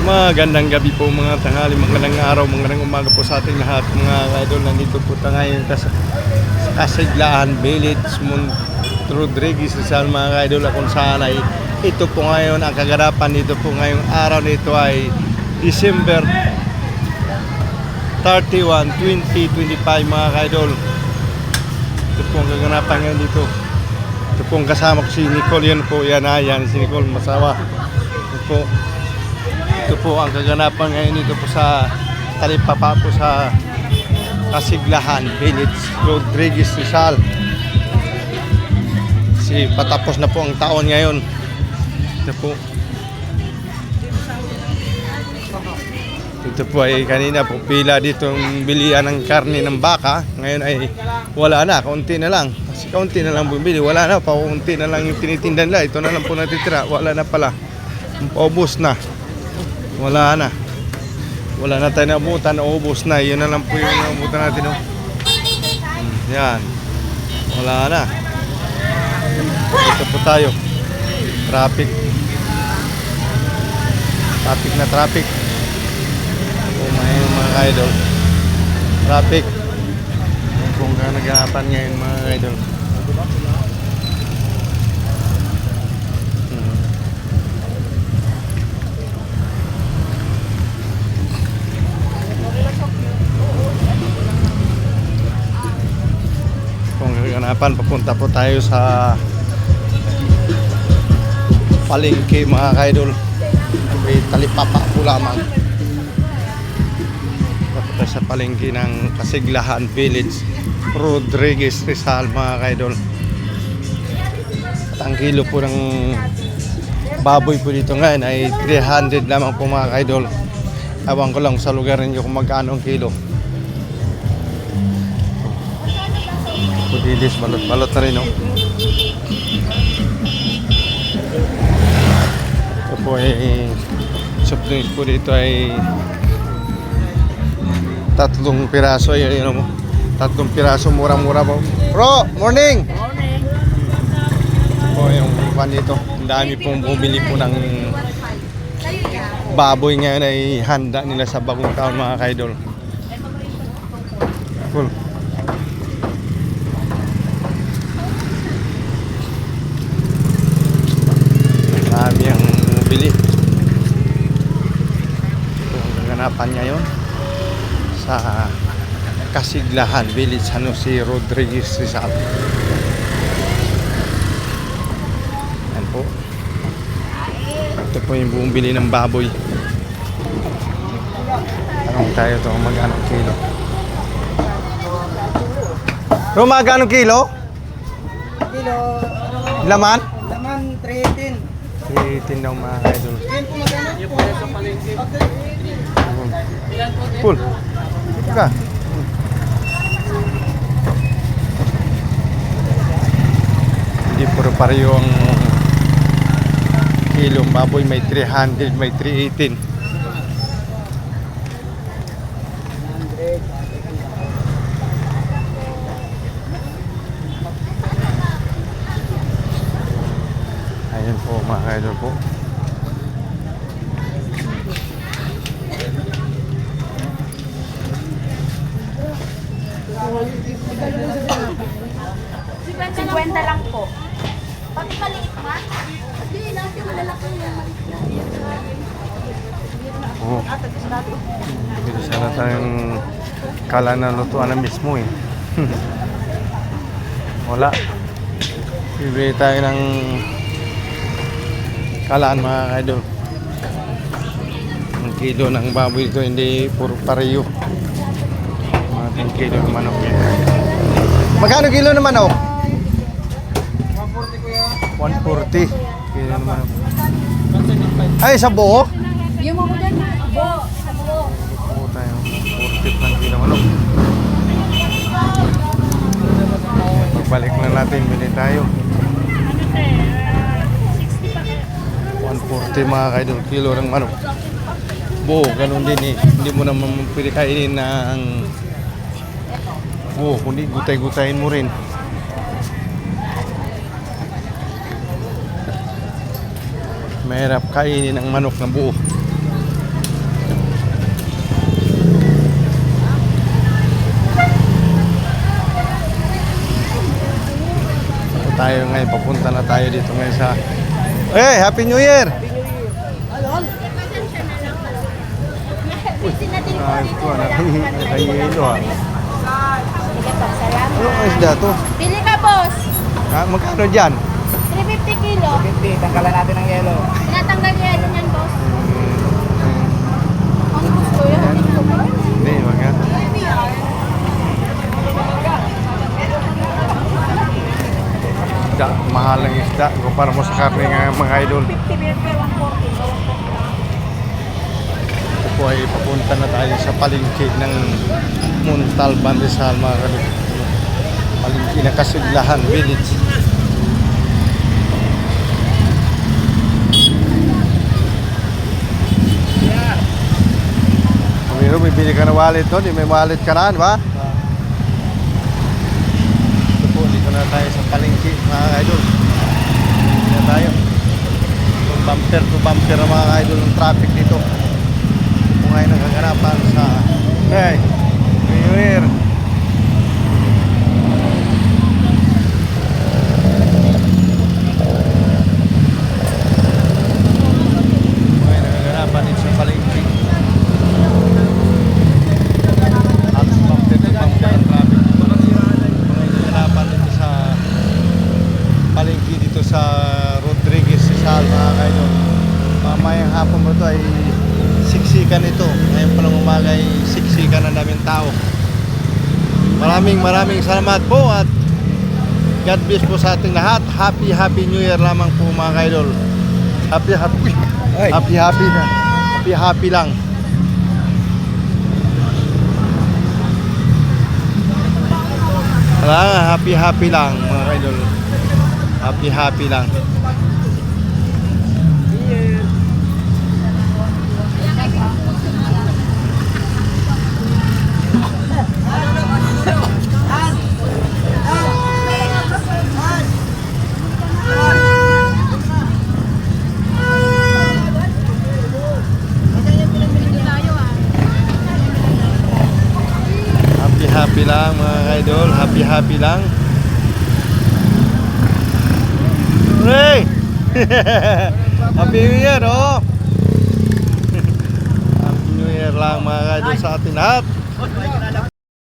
Magandang gabi po, mga tanghali, magandang araw, magandang umaga po sa ating lahat mga idol. Nandito po tayo ngayon sa Kasiglaan Village, Rodriguez Rizal mga idol, kung saan ay ito po ngayon ang kaganapan dito po ngayong araw nito ay December 31, 2025 mga idol. Ito po ang kaganapan ngayon dito. Ito po ang kasama ko si Nicole, yan po, yan si Nicole Masawa. Ito po ang kaganapan ngayon dito po sa talipapa po sa Kasiglahan Village, Rodriguez Rizal. Kasi patapos na po ang taon ngayon. Ito po. Ito po ay kanina po pila dito ang bilian ng karne ng baka. Ngayon ay wala na, kaunti na lang. Kasi kaunti na lang bumili, wala na, kaunti na lang yung tinitinda nila. Ito na lang po natitira, wala na pala. Paubos na. Wala na. Wala na tayo naabutan, naubos na. Yun na lang po yung naabutan natin. Oh. Yan. Wala na. Ito po tayo. Traffic. Traffic na traffic. Mga idol. Traffic. Kung naghahapan ngayon mga idol. Papunta po tayo sa palengke mga kaidol. May talipapa po lamang. Papunta tayo sa palengke ng Kasiglahan Village, Rodriguez Rizal mga kaidol. At ang kilo po ng baboy po dito ngayon ay 300 lamang po mga kaidol. Ewan ko lang sa lugar ninyo kung magkano ang kilo. Dilis, balot-balot na rin, no? Ito po ay soft drinks po dito ay 3 piraso. Ayun mo, 3 piraso, mura-mura po. Bro, morning! Morning! Ito po yung pan dito. Ang dami pong bumili po ng baboy ngayon ay handa nila sa bagong taon mga kaidol. Cool. Marami ang bumili. Ito ang gaganapan ngayon sa Kasiglahan Village, San Jose, Rodriguez Rizal. Yan po. Ito po yung bumili ng baboy. Tanong tayo ito kung magkano kilo. Bro, magkano kilo? Kilo. Laman? Laman 318. 318 daw mga idol. Yan po magkano? Yung pala sa palengke. Cool. Ika. Hindi puro pareho ang kilong baboy. May 300, may 318. Ayan po mga idol po. Kwenta lang po. Pati maliit ma? Hindi, lahat yung malalaki yung maliit na. Oo. Dito sana tayong kala na lutuan na mismo eh. Wala. Bibili tayo ng kalaan mga idol. Ang kilo ng baboy ito hindi puro pareho. Mga kilo ng manok yan. Magkano kilo ng manok? 140 kuya. 140 kilo ng manok. Ay, sa buo? Yung mo dyan, bo, sa bo. Oo tayo. 40 lang kilo ng manok. Pagbalik na natin, bili tayo. 140 mga kaidol, kilo ng manok. Buo, ganun din eh. Hindi mo naman pwede kainin ng buo, kundi gutay-gutayin mo rin. Mahirap kainin ang manok na buo. tayo ngayon, papunta na tayo dito ngayon sa... Hey, Happy New Year! Busy na din po Ah, dito. ito, nakahihilo ha. Sige po, salamat. Ano ang isda to? Pili ka, boss. Ha, magkano dyan? 350 kilo. 50, tanggalan natin ng yellow. Tinatanggal niya yun yan, boss. Ang gusto yun. Hindi, wag nga. Isda, mahal ang isda. Kumpara mo sa karne nga mga idol. 50 pero 140. Ito po ay papunta na tayo sa palengke ng Montalban Rizal mga kadol. Palengke na Kasiglahan Village. Pero bibili ka ng wallet doon, may wallet ka na, di ba? Ito po, dito na tayo sa palengke mga idol. Dito na tayo. Bumper to bumper ang mga idol ng traffic dito. Kung ngayon nakaganapan sa hey, New Year. Kung ngayon nakaganapan dito sa palengke. Halos bumper to bumper ang traffic dito. Kung ngayon nakaganapan dito sa palengke dito sa Rodriguez Rizal mga idol. Mamayang hapon mo ito ay siksikan ito. Ngayon palang umaga ay siksikan na namin tao. Maraming salamat po at God bless po sa ating lahat. Happy New Year lamang po mga idol. Happy na. Happy lang. Wala nga, happy lang mga idol. Happy lang. Happy lang mga idol, happy lang. Hey! Happy New Year, oh! Happy New Year lang mga idol sa atin lahat.